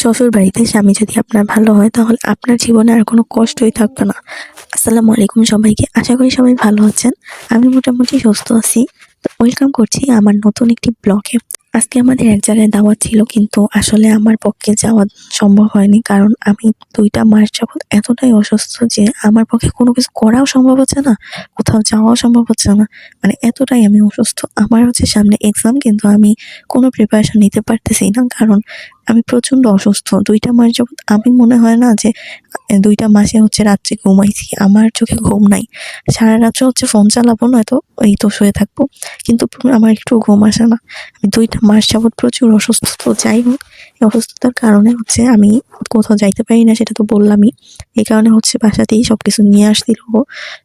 শ্বশুর বাড়িতে স্বামী যদি আপনার ভালো হয় তাহলে আপনার জীবনে আর কোনো কষ্টই থাকবে না। আসসালামু আলাইকুম সবাইকে। আশা করি সবাই ভালো আছেন। আমি মোটামুটি সুস্থ আছি। তো ওয়েলকাম করছি আমার নতুন একটি ব্লগে। আজকে আমাদের এক জায়গায় দাওয়াত ছিল, কিন্তু আসলে আমার পক্ষে যাওয়া সম্ভব হয়নি। কারণ আমি ২ টা মাস যাবৎ এতটাই অসুস্থ যে আমার পক্ষে কোনো কিছু করাও সম্ভব হচ্ছে না, কোথাও যাওয়াও সম্ভব হচ্ছে না। মানে এতটাই আমি অসুস্থ। আমার হচ্ছে সামনে এক্সাম, কিন্তু আমি কোনো প্রিপারেশন নিতে পারতেছি না। কারণ আমি প্রচণ্ড অসুস্থ। ২ টা মাস যাবৎ আমি মনে হয় না যে ২ টা মাসে হচ্ছে রাত্রে ঘুমাইছি। আমার চোখে ঘুম নাই। সারা রাত্রে হচ্ছে ফোন চালাবো, নয়তো এই তো শুয়ে থাকবো। কিন্তু আমার একটুও ঘুম আসে না। আমি ২ টা মাস যাবৎ প্রচুর অসুস্থ। তো যাই হোক, এই অসুস্থতার কারণে হচ্ছে আমি কোথাও যাইতে পারি না, সেটা তো বললামই। এই কারণে হচ্ছে বাসাতেই সবকিছু নিয়ে আসছিল ও।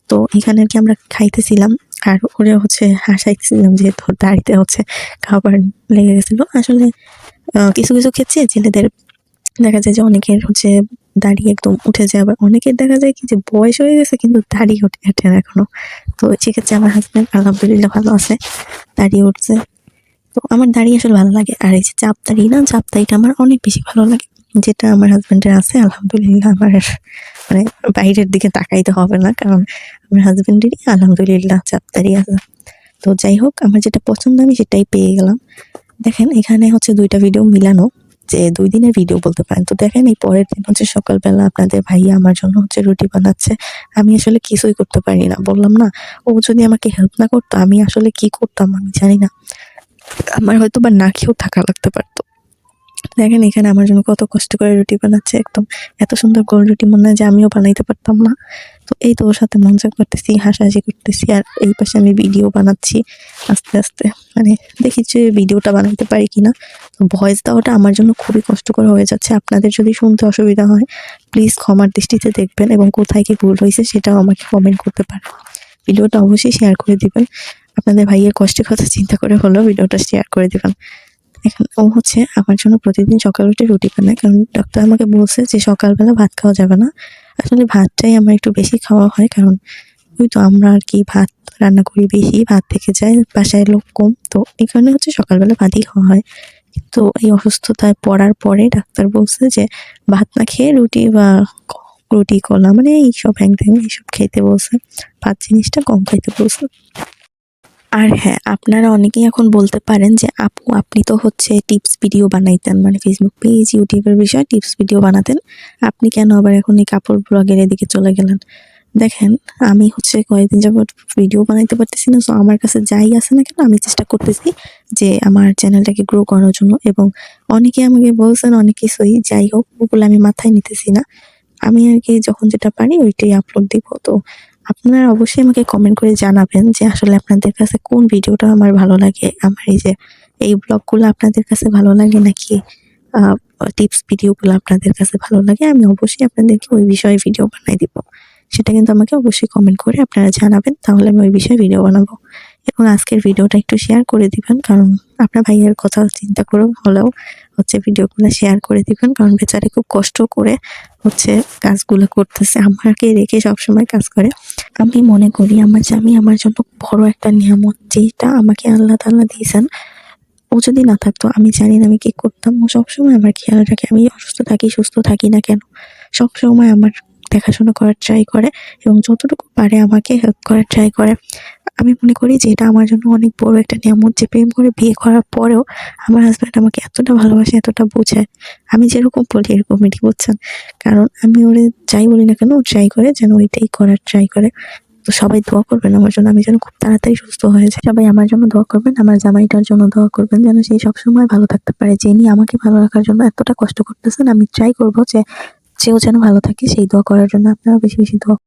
তো এখানে আরকি আমরা খাইতেছিলাম। আর ওরে হচ্ছে হাসাইতেছিলাম যে তোর দাড়িতে হচ্ছে খাবার লেগে গেছিল। আসলে কিছু, কিছু ক্ষেত্রে ছেলেদের দেখা যায় যে অনেকের হচ্ছে দাড়ি একদম উঠে যায়, আবার অনেকের দেখা যায় কি যে বয়স হয়ে গেছে কিন্তু দাড়ি ওঠে না এখনো। তো সেক্ষেত্রে আমার হাসব্যান্ড আলহামদুলিল্লাহ ভালো আছে, দাড়ি উঠছে। তো আমার দাড়ি আসলে ভালো লাগে। আর এই যে চাপ দাড়ি না, চাপ দাড়িটা আমার অনেক বেশি ভালো লাগে। যেটা আমার হাসব্যান্ডের আছে আলহামদুলিল্লাহ। আমার মানে বাইরের দিকে তাকাইতে হবে না, কারণ আমার হাসব্যান্ডেরই আলহামদুলিল্লাহ চাপ দাড়ি আছে। তো যাই হোক, আমার যেটা পছন্দ আমি সেটাই পেয়ে গেলাম। দেখেন এখানে হচ্ছে ২ টা ভিডিও মিলানো, যে ২ দিনের ভিডিও বলতে পারেন। তো দেখেন এই পরের দিন হচ্ছে সকালবেলা আপনাদের ভাইয়া আমার জন্য হচ্ছে রুটি বানাচ্ছে। আমি আসলে কিছুই করতে পারি না। বললাম না, ও যদি আমাকে হেল্প না করতো আমি আসলে কি করতাম আমি জানি না। আমার হয়তোবা না খেয়েও থাকা লাগতে পারত। দেখেন এখানে আমার জন্য কত কষ্ট করে রুটি বানাচ্ছে। একদম এত সুন্দর গোল রুটি মনে হয় যে আমিও বানাইতে পারতাম না। তো এই তো ওর সাথে মজা করতেছি, হাসাহাসি করতেছি। আর এই পাশে আমি ভিডিও বানাচ্ছি আস্তে, আস্তে। মানে দেখি যে ভিডিওটা বানাইতে পারি কিনা। তো ভয়েস দেওয়াটা আমার জন্য খুবই কষ্টকর হয়ে যাচ্ছে। আপনাদের যদি শুনতে অসুবিধা হয় প্লিজ ক্ষমার দৃষ্টিতে দেখবেন, এবং কোথায় কি ভুল হয়েছে সেটাও আমাকে কমেন্ট করতে পারেন। ভিডিওটা অবশ্যই শেয়ার করে দিবেন। আপনাদের ভাইয়ের কষ্টের কথা চিন্তা করে হলেও ভিডিওটা শেয়ার করে দিবেন। এখন ও হচ্ছে আমার জন্য প্রতিদিন সকালে উঠে রুটি বানায়। কারণ ডাক্তার আমাকে বলছে যে সকালবেলা ভাত খাওয়া যাবে না। আসলে ভাতটাই আমার একটু বেশি খাওয়া হয়, কারণ ওই তো আমরা আরকি ভাত রান্না করি বেশি, ভাত থেকে যায়, বাসায় লোক কম। তো এই কারণে হচ্ছে সকালবেলা ভাতই খাওয়া হয়। কিন্তু এই অসুস্থতায় পড়ার পরে ডাক্তার বলছে যে ভাত না খেয়ে রুটি বা রুটি, কলা মানে এইসব হ্যাং-ত্যাং এইসব খেতে বলছে। ভাত জিনিসটা কম খাইতে বলছে। আর হ্যাঁ, আপনারা অনেকেই এখন বলতে পারেন যে আপু আপনি তো হচ্ছে টিপস ভিডিও বানাইতেন, মানে ফেসবুক পেজ, ইউটিউবের বিষয়ে টিপস ভিডিও বানাতেন। আপনি কেন আবার এখন এই কাপড় ব্লগের এদিকে চলে গেলেন? দেখেন আমি হচ্ছে কয়েকদিন যাবৎ ভিডিও বানাইতে পারতেছি না। সো আমার কাছে যাই আছে না কেন আমি চেষ্টা করতেছি যে আমার চ্যানেলটাকে গ্রো করার জন্য, এবং অনেকে আমাকে বলছেন অনেক কিছুই। যাই হোক, ওগুলো আমি মাথায় নিতেছি না। আমি আরকি যখন যেটা পারি ওইটাই আপলোড দিব। তো আপনারা অবশ্যই আমাকে কমেন্ট করে জানাবেন যে আসলে আপনাদের কাছে কোন ভিডিওটা আমার ভালো লাগে। আমার এই যে এই ব্লগগুলো আপনাদের কাছে ভালো লাগে, নাকি আ টিপস ভিডিওগুলো আপনাদের কাছে ভালো লাগে। আমি অবশ্যই আপনাদেরকে ওই বিষয়ে ভিডিও বানায় দিব। সেটা কিন্তু আমাকে অবশ্যই কমেন্ট করে আপনারা জানাবেন। তাহলে আমি ওই বিষয়ে ভিডিও বানাবো। এবং আজকের ভিডিওটা একটু শেয়ার করে দিবেন, কারণ আপনার ভাইয়ের কথা চিন্তা করে হলেও হচ্ছে ভিডিওগুলো শেয়ার করে দিবেন। কারণ বেচারি খুব কষ্ট করে হচ্ছে কাজগুলো করতেছে। আমাকে রেখে সবসময় কাজ করে। আমি মনে করি আমার স্বামী আমার জন্য বড় একটা নিয়ামত, যেটা আমাকে আল্লাহ তাআলা দিয়েছেন। ও যদি না থাকতো আমি জানি না আমি কি করতাম। ও সবসময় আমার খেয়াল রাখে। আমি অসুস্থ থাকি, সুস্থ থাকি না কেন, সবসময় আমার দেখাশোনা করার ট্রাই করে, এবং যতটুকু পারে আমাকে হেল্প করার ট্রাই করে। আমি মনে করি যে এটা আমার জন্য অনেক বড় একটা নিয়ামত, যে প্রেম করে বিয়ে করার পরেও আমার হাসব্যান্ড আমাকে এতটা ভালোবাসে, এতটা বোঝায়। আমি যেরকম বলি এরকমই, বুঝছেন? কারণ আমি ওরে যাই বলি না কেন ও ট্রাই করে যেন ওইটাই করার ট্রাই করে। তো সবাই দোয়া করবেন আমার জন্য, আমি যেন খুব তাড়াতাড়ি সুস্থ হয়ে যাই। সবাই আমার জন্য দোয়া করবেন, আমার জামাইটার জন্য দোয়া করবেন যেন সে সবসময় ভালো থাকতে পারে। যিনি আমাকে ভালো রাখার জন্য এতটা কষ্ট করতেছেন, আমি ট্রাই করব যে সেও যেন ভালো থাকে। সেই দোয়া করার জন্য আপনারা বেশি, বেশি দোয়া